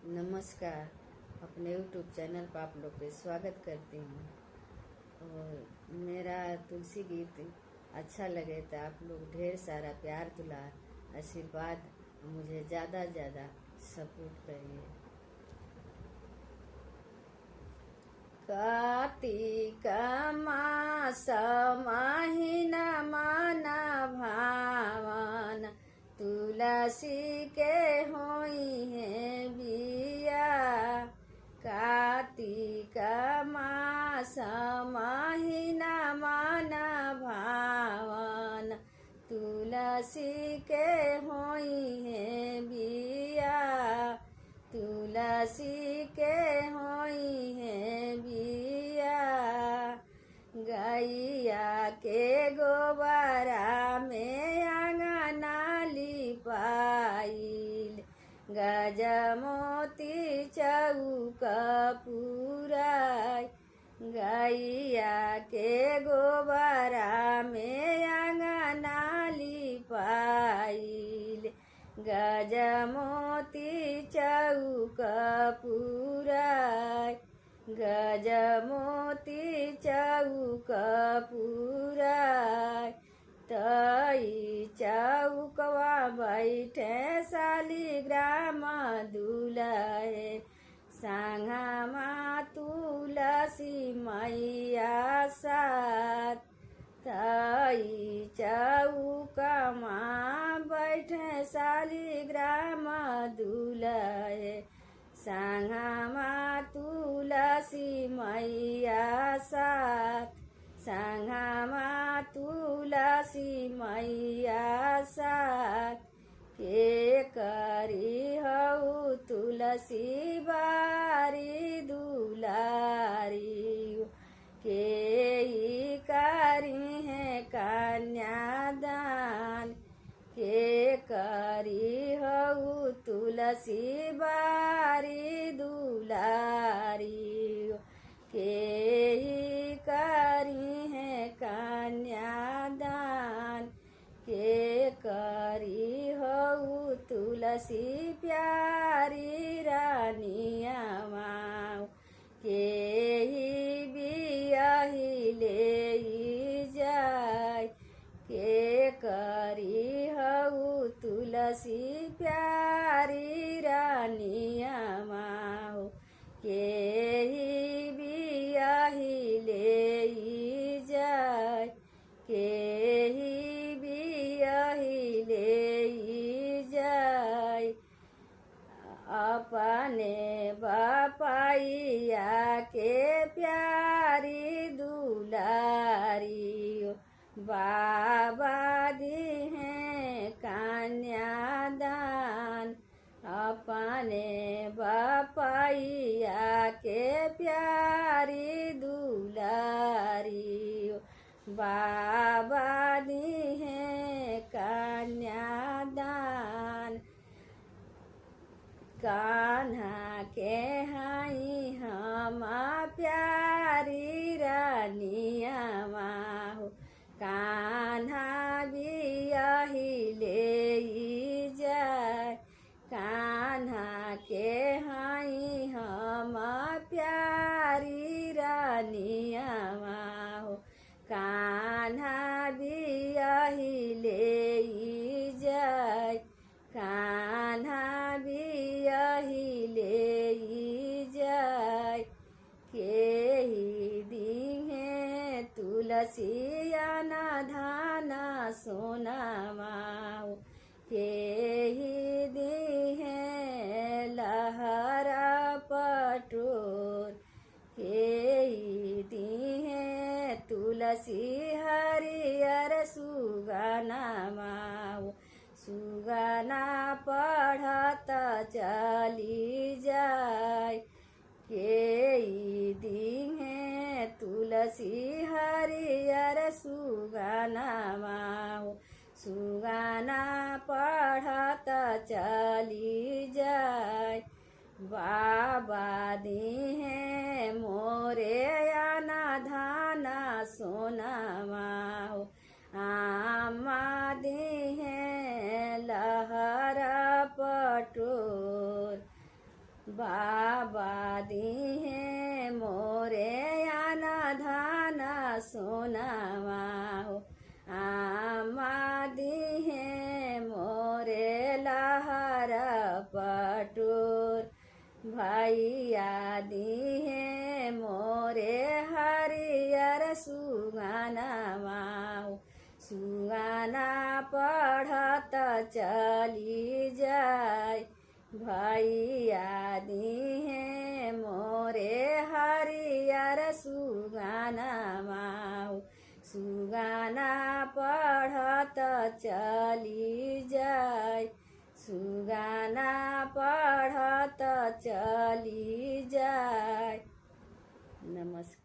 नमस्कार। अपने YouTube channel पर आप लोग के स्वागत करती हूँ। और मेरा तुलसी गीत अच्छा लगे तो आप लोग ढेर सारा प्यार दुलार आशीर्वाद मुझे ज़्यादा ज़्यादा सपोर्ट करिए। कार्तिक मास महीना मन भावन तुलसी के होई है बिया। कार्तिक मास महीना मन भावन तुलसी के होई है बिया। तुलसी के होई है बिया। गैया के गोबरा में अंगना लिपाइल गजमोती चौक पुराय। गैया के गोबरा में अंगना लिपाइल गजमोती चौक पुराय। गजमोती चौक पुराय। तई चौकवा बैठे शालिग्राम दुलहे संगमा तुलसी मैया साथ। तई चौकमा बैठे शालिग्राम दुलहे संगमा तुलसी मैया साथ। संगमा तुलसी मैया साथ। के करी हऊ तुलसी बारी दुलारी। के ही करी है कन्यादान। के करी हऊ तुलसी बारी दुलारी। के ही करी है कन्यादान। के करी हऊ तुलसी प्यारी रानिया माँ। के ही बियाही ले जाय। के करी हऊ तुलसी प्यारी रानिया माँ। के ही बियाही ले जाय। के ही बियाही ले जाय। अपने बापाइया के प्यारी दुलारी। बाबा दी है कन्यादान। अपने बापाइया के प्यारी दुलारी। बाबा दी है कन्यादान। कान्हा के हाई हम प्यारी रानिया माँ। कान्हा बियाही ले जाय। कान्हा के हाई हम प्यारी रानिया माँ। कान्हा बियाही ले जाय। कान्हा बियाही ले जाय। के ही दीहे तुलसिया न धाना सोना माँ। के ही दीहे लहरा पटोर। के ही दीहे तुलसी हरियर सुगना माँ। सुगना पढ़त चली जाय। के दीहे तुलसी हरियर सुगना माँ। सुगना पढ़त चली जाय। बाबा दीहे मोरे आना धाना सोना माँ। आमा दीहे लहरा पटोर। बाबा दिहे मोरे आना धाना सोनावा हो आमा दिहे मोरे लहर पटूर भैया दिहे मोरे हरियर सुगानावा हो सुगाना पढ़त चली जाय भैया दिहे मोरे हरियर सुगानावा हो सुगाना पढ़त चली जाय सुगाना पढ़त चली जाय। नमस्कार।